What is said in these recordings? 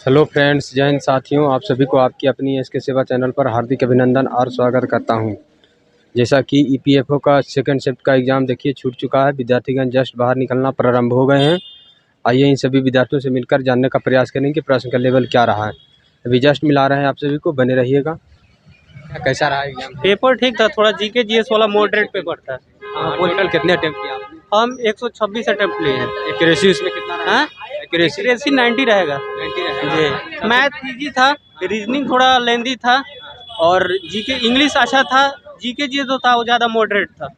Hello friends, जय हिंद साथियों। आप सभी को आपकी अपनी एस के सेवा चैनल पर हार्दिक अभिनंदन और स्वागत करता हूं। जैसा कि ईपीएफओ का सेकंड शिफ्ट का एग्ज़ाम देखिए छूट चुका है। विद्यार्थीगण जस्ट बाहर निकलना प्रारंभ हो गए हैं। आइए इन सभी विद्यार्थियों से मिलकर जानने का प्रयास करेंगे कि प्रश्न का लेवल क्या रहा है। अभी जस्ट मिला रहे हैं आप सभी को, बने रहिएगा। कैसा रहा एग्जाम? पेपर ठीक था, थोड़ा जीके जीएस वाला मॉडरेट पेपर था। टोटल कितने अटेम्प्ट किया आपने? हम 126 अटेम्प्ट लिए हैं। एक्यूरेसी उसमें कितना रहा? हाँ, एक्यूरेसी 90 रहेगा जी। मैथ इजी था, रीजनिंग थोड़ा लेंदी था और जीके इंग्लिश अच्छा था। जीके जी जो था वो ज़्यादा मॉडरेट था।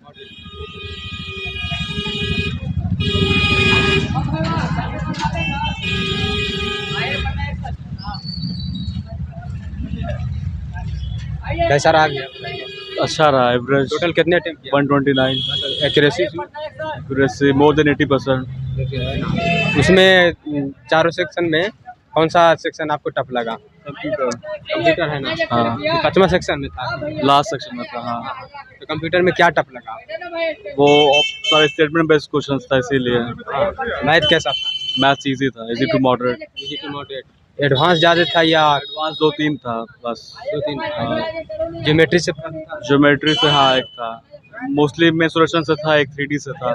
कैसा रहा? अच्छा रहा। एवरेज टोटल कितने अटेम्प्ट किया? 129। Accuracy more than 80%। उसमें चारों सेक्शन में कौन सा सेक्शन आपको टफ लगा? कंप्यूटर है ना? हाँ, तो 5वां सेक्शन में था, लास्ट सेक्शन में था। हाँ, तो कंप्यूटर में क्या टफ लगा? वो सारे स्टेटमेंट बेस्ड क्वेश्चंस था, इसीलिए। मैथ कैसा था? मैथ्स इजी था, easy to moderate. Easy to moderate. Advance ज़्यादा था या एडवांस 2-3 था बस। 2-3? ज्योमेट्री से था? ज्योमेट्री से हाँ एक था। मोस्टली मेंसुरेशन से था, एक 3D से था।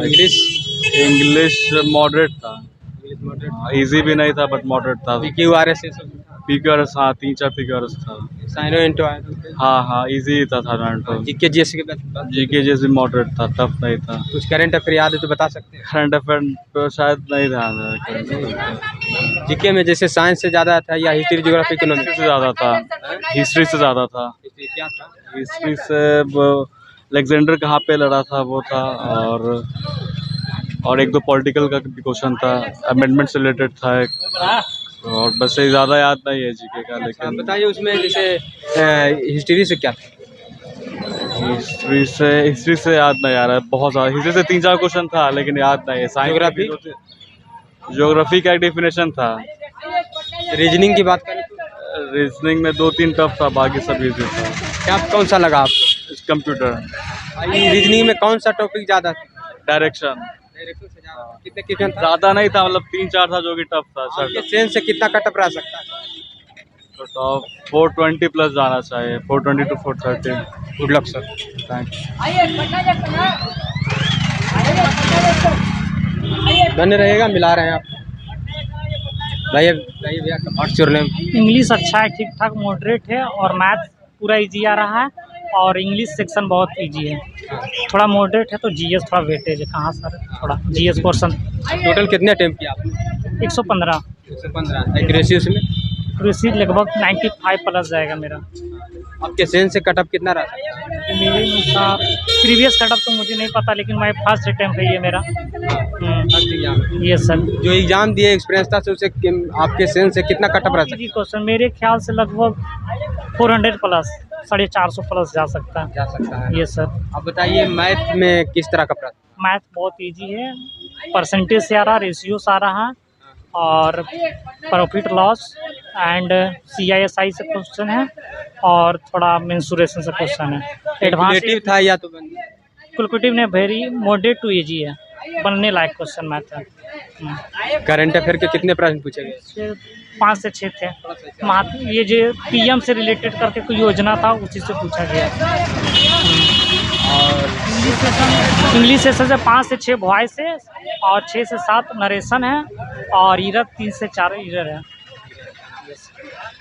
इंग्लिश मॉडरेट था। इजी भी नहीं था बट मॉडरेट था। PQRS PQRS हाँ 3-4 PQRS था। साइनो इंटो हाँ इजी था था। जीके जीएस के जीके जैसे मॉडरेट था, टफ नहीं था। कुछ करंट अफेयर याद है तो बता सकते हैं? करंट अफेयर तो शायद नहीं ध्यान है। जीके में जैसे साइंस से ज़्यादा था या हिस्ट्री ज्योग्राफी इकोनॉमिक्स से ज़्यादा था? हिस्ट्री से ज़्यादा था। क्या था? हिस्ट्री से अलेक्जेंडर कहाँ पे लड़ा था वो था, और एक दो पॉलिटिकल का भी क्वेश्चन था, अमेंडमेंट से रिलेटेड था एक, और बस ये ज़्यादा याद नहीं है जीके का। लेकिन बताइए उसमें जैसे हिस्ट्री से क्या था? हिस्ट्री से याद नहीं आ रहा है बहुत ज़्यादा। हिस्ट्री से 3-4 क्वेश्चन था लेकिन याद नहीं है। ज्योग्राफी? ज्योग्राफी का एक डेफिनेशन था। रीजनिंग की बात करें तो रीजनिंग में 2-3 टफ था, बाकी सब इजी था। क्या कौन सा लगा आपको? कंप्यूटर। रीजनिंग में कौन सा टॉपिक ज़्यादा था? डायरेक्शन। कितने क्वेश्चन था? ज़्यादा नहीं था, मतलब 3-4 था जो कि टफ था। आपके सेंस से कितना कटअप रह सकता है? तो टॉप 420 प्लस जाना चाहिए, 420 to 430। Good luck sir. Thank you. बने रहेगा, मिला रहे हैं आप। भैया भैया व्हाट्स योर नेम? इंग्लिश अच्छा है, ठीक ठाक मॉडरेट है, और मैथ पूरा इजी आ रहा है, और इंग्लिश सेक्शन बहुत इजी है। थोड़ा मॉडरेट है तो जीएस थोड़ा वेटेज है। कहाँ सर? थोड़ा जीएस पोर्शन। टोटल कितने अटेम्प्ट किया आपने? 115। 115। एक्यूरेसी उसमें? एक्यूरेसी लगभग 95 प्लस जाएगा मेरा। आपके सेंस से कटअप कितना रहा? मेरे अनुसार प्रीवियस कटअप तो मुझे नहीं पता, लेकिन मैं फर्स्ट अटेम्प्ट है ये मेरा। ये सर जो एग्जाम दिए एक्सपीरियंस था तो उसे आपके सेंस से कितना कटअप रहा? क्वेश्चन मेरे ख्याल से लगभग 400 प्लस, 450 प्लस जा सकता है। ये सर। आप बताइए मैथ में किस तरह का प्रश्न? मैथ बहुत इजी है, परसेंटेज से आ रहा, रेशियो से आ रहा है, और प्रॉफिट लॉस एंड CISI से क्वेश्चन है, और थोड़ा मेंसुरेशन से क्वेश्चन है। एडवांस था या तो कैलकुलेटिव ने वेरी मॉडरेट टू इजी है, बनने लायक क्वेश्चन मैथ है। करंट अफेयर के कितने प्रश्न पूछे गए? 5 से 6 थे। ये जो PM से रिलेटेड करके कोई योजना था उसी से पूछा गया। और इंग्लिश सेशन से 5 से 6 वॉइस है, और 6 से 7 नरेशन है, और इरर 3 से 4 इरर है।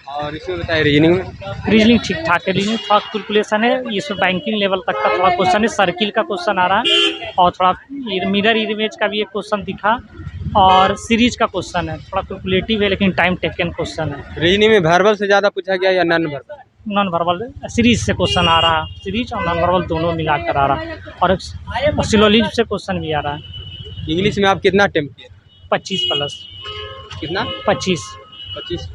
और इसमें बताइए रीजनिंग में? रीजनिंग ठीक ठाक है। रीजनिंग थोड़ा कैलकुलेशन है, इसमें बैंकिंग लेवल तक का थोड़ा क्वेश्चन है, सर्किल का क्वेश्चन आ रहा है, और थोड़ा मिरर इमेज का भी एक क्वेश्चन दिखा, और सीरीज का क्वेश्चन है। थोड़ा कैलकुलेटिव है लेकिन टाइम टेकन क्वेश्चन है। रीजनिंग में वर्बल से ज़्यादा पूछा गया या non verbal? Non verbal series से क्वेश्चन आ रहा है, सीरीज और नॉन वर्बल दोनों मिलाकर आ रहा है, और सिलोजिज्म से क्वेश्चन भी आ रहा है। इंग्लिश में आप कितना अटेम्प्ट किए? 25 प्लस। कितना? 25।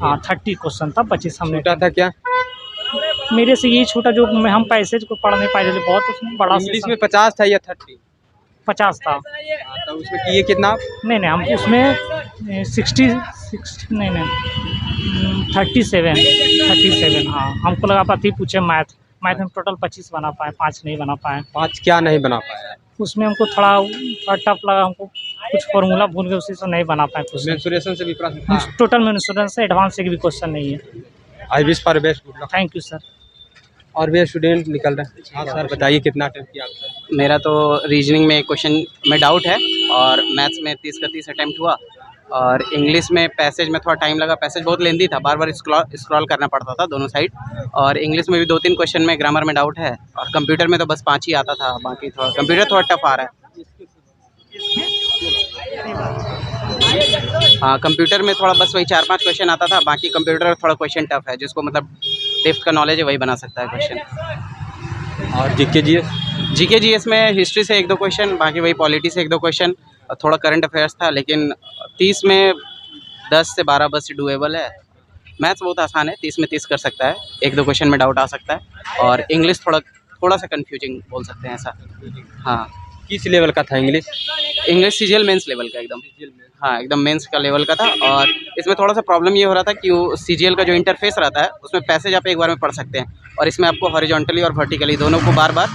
हाँ 30 क्वेश्चन था, 25 हमने। छोटा था क्या? मेरे से यही छोटा जो हम पैसेज को पढ़ नहीं पाए थे, बहुत उसमें बड़ा। इंग्लिश में 50 था या 30? 50 था। तो उसमें किए कितना? नहीं हम उसमें 60 नहीं 37। हाँ हमको लगा पाती पूछे मैथ में टोटल 25 बना पाए, 5 नहीं बना पाए। 5 क्या नहीं बना पाया? उसमें हमको थोड़ा टफ लगा हमको। कुछ फॉर्मूला भूल गए, उसी से नहीं बना पाए क्वेश्चन। मेंसुरेशन से भी प्रश्न था। टोटल मेंसुरेशन से एडवांस एक भी क्वेश्चन नहीं है। I wish for best, good luck. Thank you sir. और भी स्टूडेंट निकल रहे हैं। हाँ सर, बताइए कितना अटेम्प्ट किया आपने? मेरा तो रीजनिंग में क्वेश्चन में डाउट है, और मैथ्स में 30 का 30 अटैम्प्ट हुआ, और इंग्लिश में पैसेज में थोड़ा टाइम लगा, पैसेज बहुत लेंदी था, बार बार स्क्रॉल करना पड़ता था दोनों साइड, और इंग्लिश में भी 2-3 क्वेश्चन में ग्रामर में डाउट है, और कंप्यूटर में तो बस 5 ही आता था, बाकी थोड़ा कंप्यूटर थोड़ा टफ आ रहा है। हाँ, कंप्यूटर में थोड़ा बस वही 4-5 क्वेश्चन आता था, बाकी कंप्यूटर थोड़ा क्वेश्चन टफ है, जिसको मतलब डेप्थ का नॉलेज है वही बना सकता है क्वेश्चन। और जीके जीएस? जीके जीएस में हिस्ट्री से 1-2 क्वेश्चन, बाकी वही पॉलिटी से 1-2 क्वेश्चन, और थोड़ा करंट अफेयर्स था, लेकिन 30 में 10 से 12 बस डूएबल है। मैथ्स बहुत आसान है, 30 में 30 कर सकता है, 1-2 क्वेश्चन में डाउट आ सकता है, और इंग्लिश थोड़ा सा कन्फ्यूजिंग बोल सकते हैं ऐसा। हाँ, किस लेवल का था English? English CGL mains level का एकदम। हाँ, एकदम मेंस का लेवल का था, और इसमें थोड़ा सा प्रॉब्लम ये हो रहा था कि वो सीजीएल का जो इंटरफेस रहता है उसमें पैसेज आप एक बार में पढ़ सकते हैं, और इसमें आपको हॉरिजॉन्टली और वर्टिकली दोनों को बार बार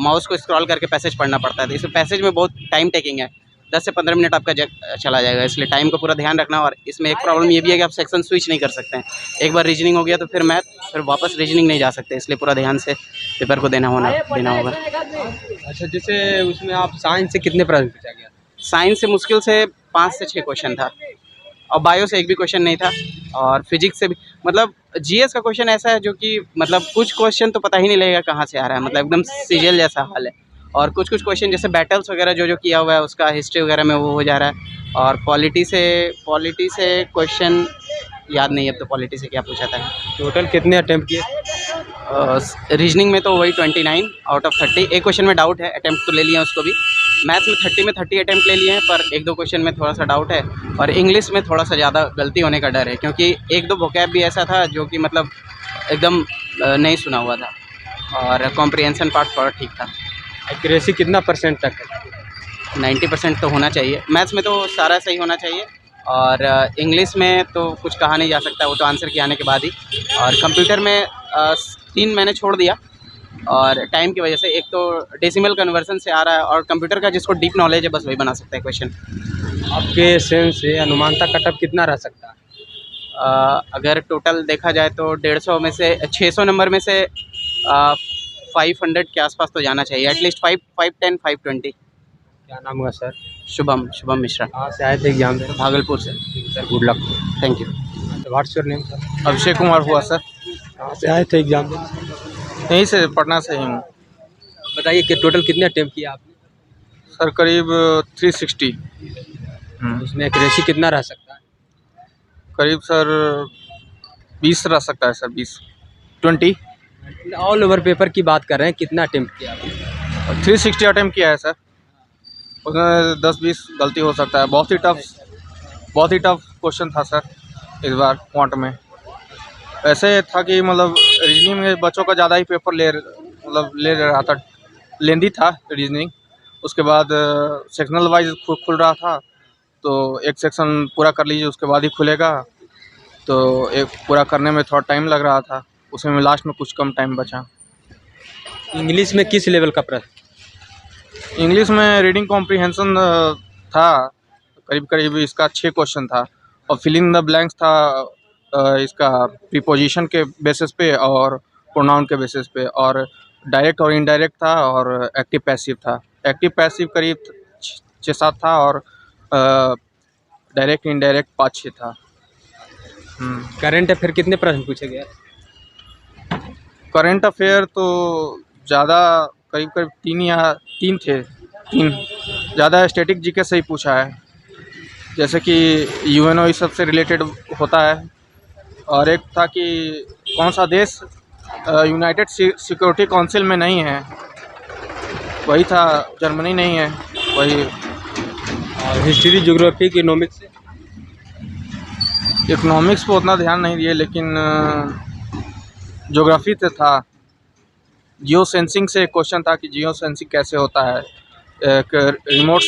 माउस को स्क्रॉल करके पैसेज पढ़ना पड़ता है। तो इसमें पैसेज में बहुत टाइम टेकिंग है, 10 से 15 मिनट आपका चला जाएगा, इसलिए टाइम का पूरा ध्यान रखना। और इसमें एक प्रॉब्लम ये भी है कि आप सेक्शन स्विच नहीं कर सकते हैं, एक बार रीजनिंग हो गया तो फिर मैथ, फिर वापस रीजनिंग नहीं जा सकते, इसलिए पूरा ध्यान से पेपर को देना होगा। अच्छा, जैसे उसमें आप साइंस से कितने प्रश्न पूछा गया? साइंस से मुश्किल से 5 से 6 क्वेश्चन था, और बायो से एक भी क्वेश्चन नहीं था, और फिजिक्स से भी, मतलब जीएस का क्वेश्चन ऐसा है जो कि मतलब कुछ क्वेश्चन तो पता ही नहीं लगेगा कहाँ से आ रहा है, मतलब एकदम सीजीएल जैसा हाल है। और कुछ क्वेश्चन जैसे बैटल्स वगैरह जो किया हुआ है उसका हिस्ट्री वगैरह में वो हो जा रहा है, और पॉलिटी से क्वेश्चन याद नहीं है अब तो, पॉलिटी से क्या पूछा था। टोटल कितने अटेम्प्ट किए? रीजनिंग में तो वही 29 आउट ऑफ 30, एक क्वेश्चन में डाउट है, अटेम्प्ट तो ले लिया उसको भी। मैथ्स में 30 अटेम्प्ट ले लिए हैं, पर 1-2 क्वेश्चन में थोड़ा सा डाउट है, और इंग्लिश में थोड़ा सा ज़्यादा गलती होने का डर है, क्योंकि 1-2 वोकैब भी ऐसा था जो कि मतलब एकदम नहीं सुना हुआ था, और कॉम्प्रिहेंशन पार्ट थोड़ा ठीक था। एक्यूरेसी कितना परसेंट तक है? 90% तो होना चाहिए, मैथ्स में तो सारा सही होना चाहिए, और इंग्लिश में तो कुछ कहा नहीं जा सकता, वो तो आंसर के आने के बाद ही। और कंप्यूटर में 3 मैंने छोड़ दिया, और टाइम की वजह से, एक तो डेसिमल कन्वर्जन से आ रहा है, और कंप्यूटर का जिसको डीप नॉलेज है बस वही बना सकता है क्वेश्चन। आपके सेंस से अनुमानता कटअप कितना रह सकता है? अगर टोटल देखा जाए तो 150 में से 600 नंबर में से 500 के आसपास तो जाना चाहिए, एटलीस्ट 510, 520। क्या नाम हुआ सर? शुभम मिश्रा। कहाँ से आए थे एग्जाम देने? भागलपुर से। Sir, good luck. Thank you. What's your name sir? Abhishek Kumar हुआ सर। कहाँ से आए थे एग्जाम देने? यहीं से, पटना से ही हूँ बताइए कि टोटल कितने अटेम्प्ट किया आपने? सर, करीब 360। उसमें एक्यूरेसी कितना रह सकता है? करीब सर 20 रह सकता है सर, 20। ऑल ओवर पेपर की बात कर रहे हैं, कितना अटेम्प्ट किया आपने? 360 अटेम्प्ट किया है सर, उसमें 10-20 गलती हो सकता है। बहुत ही टफ क्वेश्चन था सर इस बार क्वांट में। ऐसे था कि मतलब रीजनिंग में बच्चों का ज़्यादा ही पेपर ले रहा था, लेंदी था रीजनिंग। उसके बाद सेक्शनल वाइज खुल रहा था, तो एक सेक्शन पूरा कर लीजिए उसके बाद ही खुलेगा, तो एक पूरा करने में थोड़ा टाइम लग रहा था, उसमें लास्ट में कुछ कम टाइम बचा। इंग्लिश में किस लेवल का प्रश्न? इंग्लिश में रीडिंग कॉम्प्रिहेंशन था, करीब इसका 6 क्वेश्चन था, और फिलिंग द ब्लैंक्स था इसका प्रीपोजिशन के बेसिस पे और प्रोनाउन के बेसिस पे, और डायरेक्ट और इनडायरेक्ट था, और एक्टिव पैसिव था। एक्टिव पैसिव करीब 6-7 था, और डायरेक्ट इनडायरेक्ट 5-6 था। करंट अफेयर कितने प्रश्न पूछे गए? करंट अफेयर तो ज़्यादा, करीब 3 थे। ज़्यादा स्टैटिक जीके से ही पूछा है, जैसे कि यूएनओ इस सब से रिलेटेड होता है, और एक था कि कौन सा देश यूनाइटेड सिक्योरिटी काउंसिल में नहीं है, वही था, जर्मनी नहीं है वही। और हिस्ट्री, ज्योग्राफी, इकोनॉमिक्स? इकोनॉमिक्स पे उतना ध्यान नहीं दिए, लेकिन ज्योग्राफी से था। जियो सेंसिंग से एक क्वेश्चन था कि जियो सेंसिंग कैसे होता है, एक रिमोट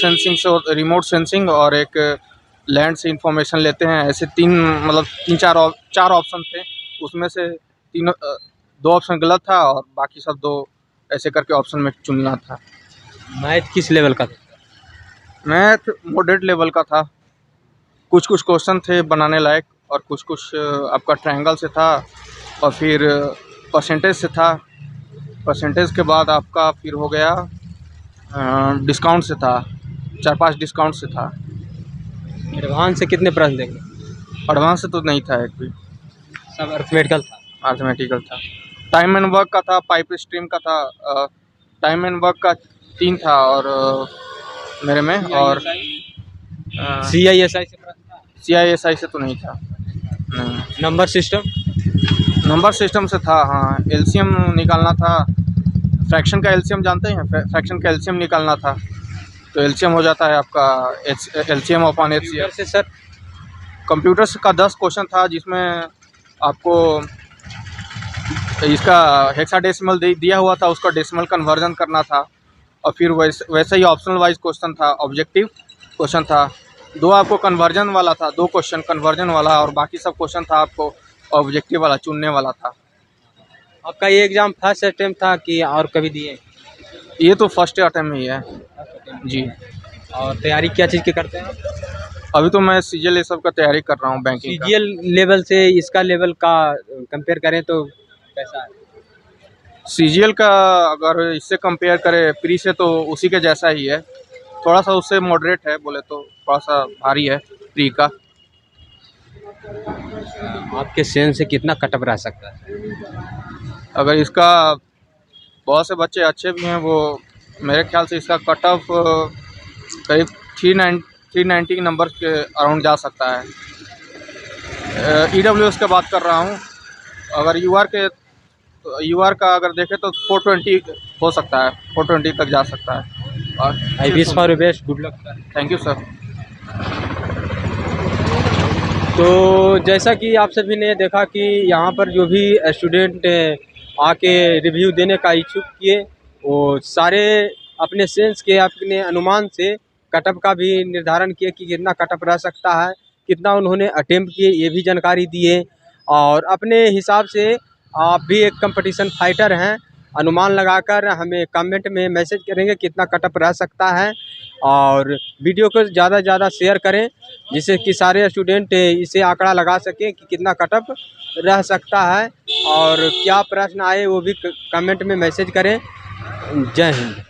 सेंसिंग और एक लैंड से इंफॉर्मेशन लेते हैं, ऐसे 3-4 ऑप्शन थे, उसमें से 2 ऑप्शन गलत था, और बाकी सब 2 ऐसे करके ऑप्शन में चुनना था। मैथ किस लेवल का था? मैथ मॉडरेट लेवल का था। कुछ कुछ क्वेश्चन थे बनाने लायक और कुछ कुछ आपका ट्रायंगल से था और फिर परसेंटेज से था। परसेंटेज के बाद आपका फिर हो गया डिस्काउंट से था, 4-5 डिस्काउंट से था। एडवांस से कितने प्रश्न देंगे? एडवांस से तो नहीं था एक भी, सब अर्थमेटिकल था। मैथमेटिकल था। टाइम एंड वर्क का था, पाइप स्ट्रीम का था, टाइम एंड वर्क का 3 था और मेरे में और CISI से प्रश्न था? CISI से तो नहीं था। नहीं, नंबर सिस्टम? नंबर सिस्टम से था। हाँ, एलसीएम निकालना था। फ्रैक्शन का एलसीएम जानते हैं? फ्रैक्शन का एलसीएम निकालना था, तो एलसीएम हो जाता है आपका एलसीएम अपॉन HCF से सर? कंप्यूटर का 10 क्वेश्चन था जिसमें आपको इसका हेक्साडेसिमल दिया हुआ था, उसका डेसिमल कन्वर्जन करना था और फिर वैसे ही ऑप्शनल वाइज क्वेश्चन था, ऑब्जेक्टिव क्वेश्चन था। 2 आपको कन्वर्जन वाला था, 2 क्वेश्चन कन्वर्जन वाला और बाकी सब क्वेश्चन था आपको ऑब्जेक्टिव वाला, चुनने वाला था। आपका ये एग्ज़ाम फर्स्ट अटेम्प्ट था कि और कभी दिए? ये तो फर्स्ट अटेम्प्ट में ही है जी। और तैयारी क्या चीज़ की करते हैं? अभी तो मैं CGL ये सब का तैयारी कर रहा हूँ, बैंकिंग का। CGL लेवल से इसका लेवल का कंपेयर करें तो कैसा है? CGL का अगर इससे कंपेयर करें प्री से तो उसी के जैसा ही है, थोड़ा सा उससे मॉडरेट है, बोले तो थोड़ा सा भारी है प्री का। आपके सेंस से कितना कटअप रह सकता है? अगर इसका बहुत से बच्चे अच्छे भी हैं, वो मेरे ख्याल से इसका कट ऑफ करीब 390 नंबर के अराउंड जा सकता है। EWS की बात कर रहा हूँ। अगर UR का अगर देखें तो 420 हो सकता है, 420 तक जा सकता है। और I wish for best, good luck sir. Thank you sir. तो जैसा कि आप सभी ने देखा कि यहाँ पर जो भी स्टूडेंट आके रिव्यू देने का इच्छुक किए, वो सारे अपने सेंस के, अपने अनुमान से कटअप का भी निर्धारण किए कि कितना कटअप रह सकता है, कितना उन्होंने अटेम्प्ट किए ये भी जानकारी दिए। और अपने हिसाब से आप भी एक कंपटीशन फाइटर हैं, अनुमान लगाकर हमें कमेंट में मैसेज करेंगे कितना कटअप रह सकता है। और वीडियो को ज़्यादा से ज़्यादा शेयर करें जिससे कि सारे स्टूडेंट इसे आंकड़ा लगा सकें कि कितना कटअप रह सकता है। और क्या प्रश्न आए वो भी कमेंट में मैसेज करें। जय हिंद।